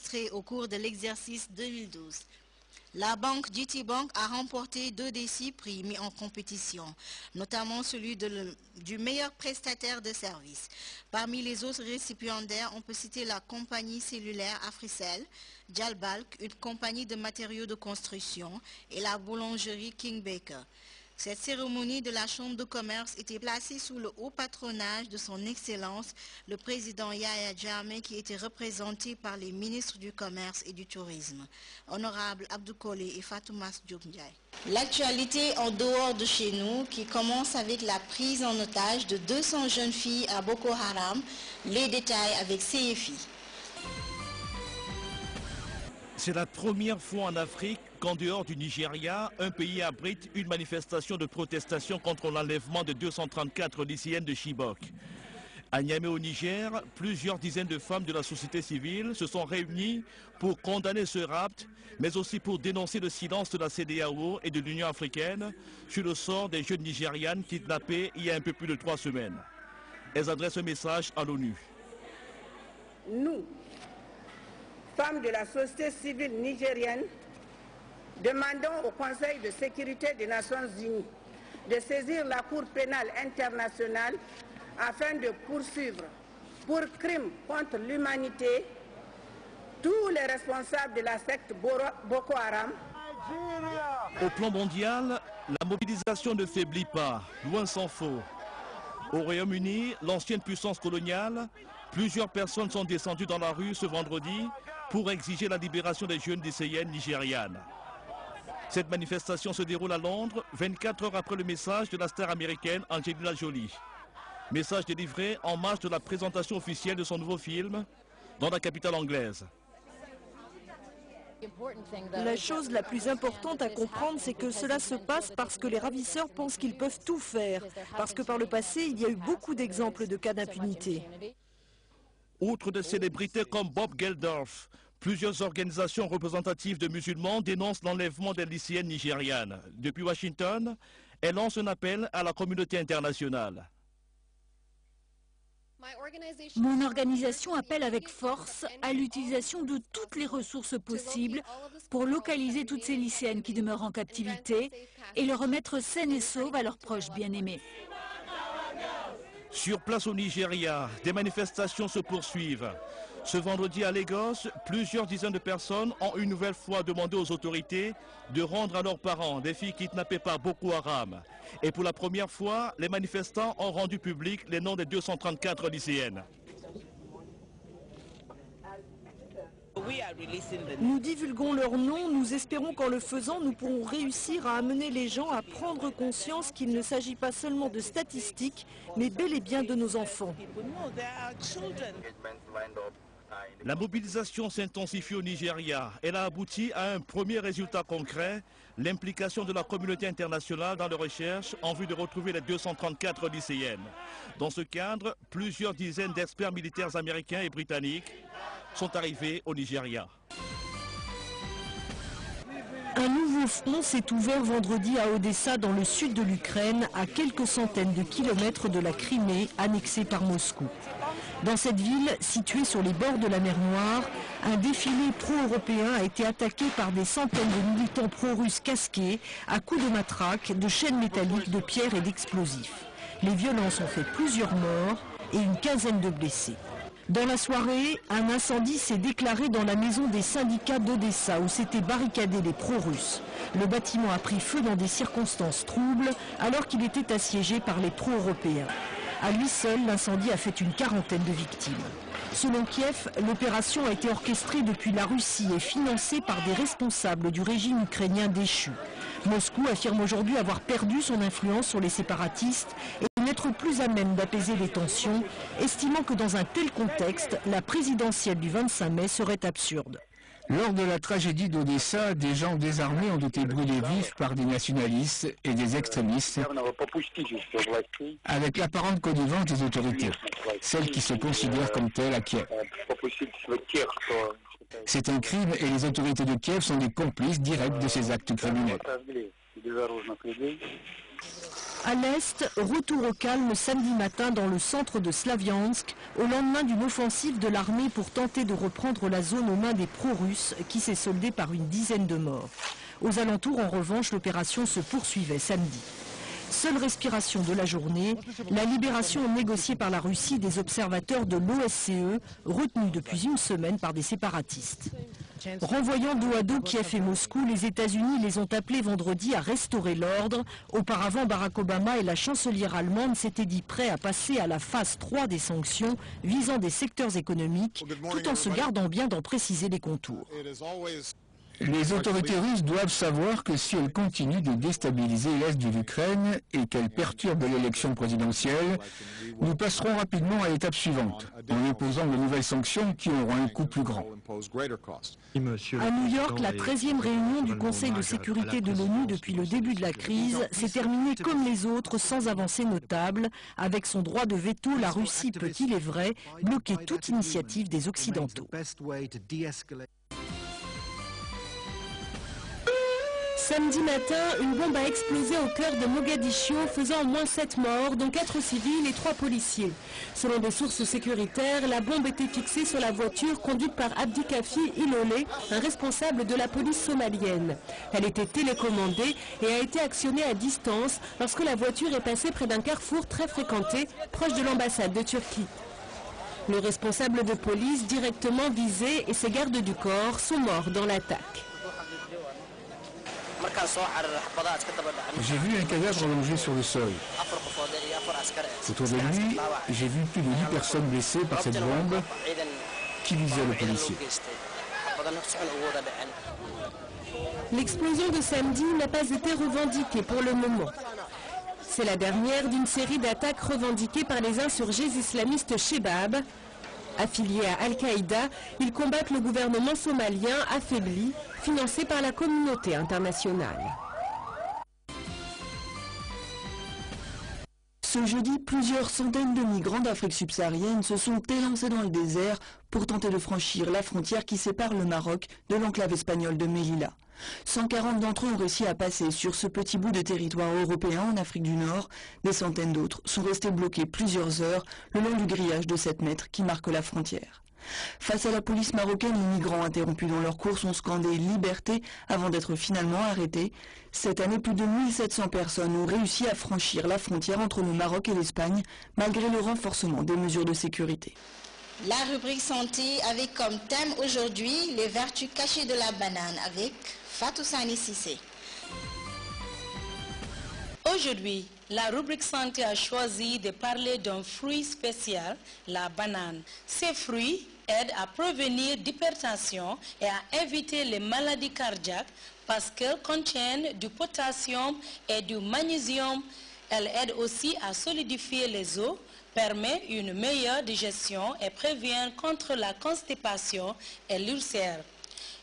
enregistrés au cours de l'exercice 2012. La banque GTBank a remporté 2 des 6 prix mis en compétition, notamment celui du meilleur prestataire de services. Parmi les autres récipiendaires, on peut citer la compagnie cellulaire Africell, Jalbalk, une compagnie de matériaux de construction, et la boulangerie King Baker. Cette cérémonie de la Chambre de commerce était placée sous le haut patronage de son Excellence, le président Yahya Jammeh, qui était représenté par les ministres du Commerce et du Tourisme, Honorable Abdou Collé et Fatoumas Diop Ndiaye. L'actualité en dehors de chez nous, qui commence avec la prise en otage de 200 jeunes filles à Boko Haram. Les détails avec CFI. C'est la première fois en Afrique qu'en dehors du Nigeria, un pays abrite une manifestation de protestation contre l'enlèvement de 234 lycéennes de Chibok. À Niamey au Niger, plusieurs dizaines de femmes de la société civile se sont réunies pour condamner ce rapt, mais aussi pour dénoncer le silence de la CEDEAO et de l'Union africaine sur le sort des jeunes Nigérianes kidnappées il y a un peu plus de 3 semaines. Elles adressent un message à l'ONU. Nous, femmes de la société civile nigérienne, demandons au Conseil de sécurité des Nations Unies de saisir la Cour pénale internationale afin de poursuivre pour crimes contre l'humanité tous les responsables de la secte Boko Haram. Au plan mondial, la mobilisation ne faiblit pas, loin s'en faut. Au Royaume-Uni, l'ancienne puissance coloniale, plusieurs personnes sont descendues dans la rue ce vendredi pour exiger la libération des jeunes lycéennes nigérianes. Cette manifestation se déroule à Londres, 24 heures après le message de la star américaine Angelina Jolie. Message délivré en marge de la présentation officielle de son nouveau film dans la capitale anglaise. La chose la plus importante à comprendre, c'est que cela se passe parce que les ravisseurs pensent qu'ils peuvent tout faire, parce que par le passé, il y a eu beaucoup d'exemples de cas d'impunité. Outre des célébrités comme Bob Geldof, plusieurs organisations représentatives de musulmans dénoncent l'enlèvement des lycéennes nigérianes. Depuis Washington, elles lancent un appel à la communauté internationale. Mon organisation appelle avec force à l'utilisation de toutes les ressources possibles pour localiser toutes ces lycéennes qui demeurent en captivité et les remettre saines et sauves à leurs proches bien-aimés. Sur place au Nigeria, des manifestations se poursuivent. Ce vendredi à Lagos, plusieurs dizaines de personnes ont une nouvelle fois demandé aux autorités de rendre à leurs parents des filles kidnappées par Boko Haram. Et pour la première fois, les manifestants ont rendu public les noms des 234 lycéennes. Nous divulguons leurs noms, nous espérons qu'en le faisant, nous pourrons réussir à amener les gens à prendre conscience qu'il ne s'agit pas seulement de statistiques, mais bel et bien de nos enfants. La mobilisation s'intensifie au Nigeria. Elle a abouti à un premier résultat concret, l'implication de la communauté internationale dans les recherches en vue de retrouver les 234 lycéennes. Dans ce cadre, plusieurs dizaines d'experts militaires américains et britanniques sont arrivés au Nigeria. Un nouveau front s'est ouvert vendredi à Odessa, dans le sud de l'Ukraine, à quelques centaines de kilomètres de la Crimée, annexée par Moscou. Dans cette ville, située sur les bords de la mer Noire, un défilé pro-européen a été attaqué par des centaines de militants pro-russes casqués, à coups de matraque, de chaînes métalliques, de pierres et d'explosifs. Les violences ont fait plusieurs morts et une quinzaine de blessés. Dans la soirée, un incendie s'est déclaré dans la maison des syndicats d'Odessa où s'étaient barricadés les pro-russes. Le bâtiment a pris feu dans des circonstances troubles alors qu'il était assiégé par les pro-européens. À lui seul, l'incendie a fait une quarantaine de victimes. Selon Kiev, l'opération a été orchestrée depuis la Russie et financée par des responsables du régime ukrainien déchu. Moscou affirme aujourd'hui avoir perdu son influence sur les séparatistes et n'être plus à même d'apaiser les tensions, estimant que dans un tel contexte, la présidentielle du 25 mai serait absurde. Lors de la tragédie d'Odessa, des gens désarmés ont été brûlés vifs par des nationalistes et des extrémistes, avec l'apparente connivence des autorités, celles qui se considèrent comme telles à Kiev. C'est un crime et les autorités de Kiev sont des complices directs de ces actes criminels. À l'est, retour au calme samedi matin dans le centre de Slaviansk, au lendemain d'une offensive de l'armée pour tenter de reprendre la zone aux mains des pro-russes qui s'est soldée par une dizaine de morts. Aux alentours, en revanche, l'opération se poursuivait samedi. Seule respiration de la journée, la libération négociée par la Russie des observateurs de l'OSCE, retenus depuis une semaine par des séparatistes. Renvoyant dos à dos Kiev et Moscou, les États-Unis les ont appelés vendredi à restaurer l'ordre. Auparavant, Barack Obama et la chancelière allemande s'étaient dit prêts à passer à la phase 3 des sanctions visant des secteurs économiques, tout en se gardant bien d'en préciser les contours. Les autorités russes doivent savoir que si elles continuent de déstabiliser l'est de l'Ukraine et qu'elles perturbent l'élection présidentielle, nous passerons rapidement à l'étape suivante, en imposant de nouvelles sanctions qui auront un coût plus grand. À New York, la 13e réunion du Conseil de sécurité de l'ONU depuis le début de la crise s'est terminée comme les autres, sans avancée notable. Avec son droit de veto, la Russie peut, il est vrai, bloquer toute initiative des Occidentaux. Samedi matin, une bombe a explosé au cœur de Mogadiscio, faisant au moins 7 morts, dont 4 civils et 3 policiers. Selon des sources sécuritaires, la bombe était fixée sur la voiture conduite par Abdikafi Ilole, un responsable de la police somalienne. Elle était télécommandée et a été actionnée à distance lorsque la voiture est passée près d'un carrefour très fréquenté, proche de l'ambassade de Turquie. Le responsable de police directement visé et ses gardes du corps sont morts dans l'attaque. J'ai vu un cadavre allongé sur le sol. Autour de lui, j'ai vu plus de 10 personnes blessées par cette bombe qui visait le policier. L'explosion de samedi n'a pas été revendiquée pour le moment. C'est la dernière d'une série d'attaques revendiquées par les insurgés islamistes Shebab. Affiliés à Al-Qaïda, ils combattent le gouvernement somalien affaibli, financé par la communauté internationale. Ce jeudi, plusieurs centaines de migrants d'Afrique subsaharienne se sont élancés dans le désert pour tenter de franchir la frontière qui sépare le Maroc de l'enclave espagnole de Melilla. 140 d'entre eux ont réussi à passer sur ce petit bout de territoire européen en Afrique du Nord. Des centaines d'autres sont restés bloqués plusieurs heures le long du grillage de 7 mètres qui marque la frontière. Face à la police marocaine, les migrants interrompus dans leur course ont scandé « Liberté » avant d'être finalement arrêtés. Cette année, plus de 1700 personnes ont réussi à franchir la frontière entre le Maroc et l'Espagne, malgré le renforcement des mesures de sécurité. La rubrique santé avec comme thème aujourd'hui les vertus cachées de la banane avec Fatou Sani Sissé. Aujourd'hui, la rubrique santé a choisi de parler d'un fruit spécial, la banane. Ces fruits aident à prévenir l'hypertension et à éviter les maladies cardiaques parce qu'elles contiennent du potassium et du magnésium. Elles aident aussi à solidifier les os, permet une meilleure digestion et prévient contre la constipation et l'ulcère.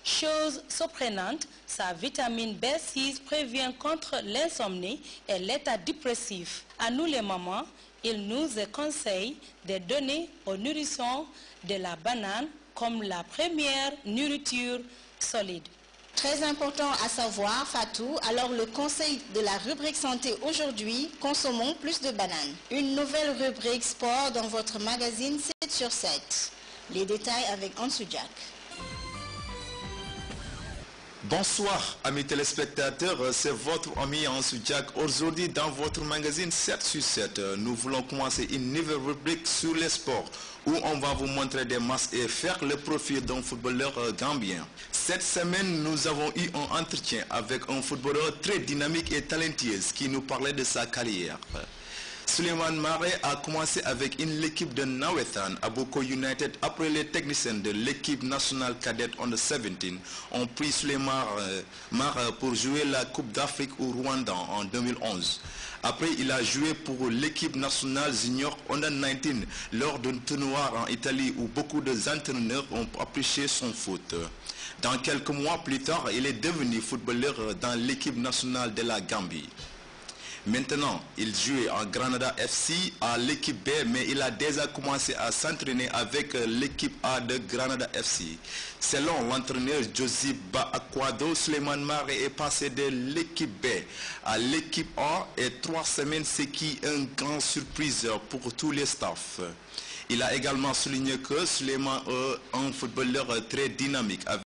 Chose surprenante, sa vitamine B6 prévient contre l'insomnie et l'état dépressif. À nous les mamans, il nous est conseillé de donner aux nourrissons de la banane comme la première nourriture solide. Très important à savoir, Fatou, alors le conseil de la rubrique santé aujourd'hui, consommons plus de bananes. Une nouvelle rubrique sport dans votre magazine 7 sur 7. Les détails avec Ansou Jack. Bonsoir amis téléspectateurs, c'est votre ami Ansou Jack. Aujourd'hui dans votre magazine 7 sur 7, nous voulons commencer une nouvelle rubrique sur les sports où on va vous montrer des matchs et faire le profil d'un footballeur gambien. Cette semaine, nous avons eu un entretien avec un footballeur très dynamique et talentueux qui nous parlait de sa carrière. Souleymane Maré a commencé avec l'équipe de Nawethan à Boko United après les techniciens de l'équipe nationale cadette Under 17 ont pris Souleymane Maré pour jouer la Coupe d'Afrique au Rwanda en 2011. Après, il a joué pour l'équipe nationale junior Under 19 lors d'un tournoi en Italie où beaucoup d'entraîneurs ont apprécié son foot. Dans quelques mois plus tard, il est devenu footballeur dans l'équipe nationale de la Gambie. Maintenant, il joue en Granada FC à l'équipe B, mais il a déjà commencé à s'entraîner avec l'équipe A de Granada FC. Selon l'entraîneur Josiba Aquado, Suleiman Maré est passé de l'équipe B à l'équipe A et 3 semaines, ce qui est une grande surprise pour tous les staffs. Il a également souligné que Suleiman est un footballeur très dynamique.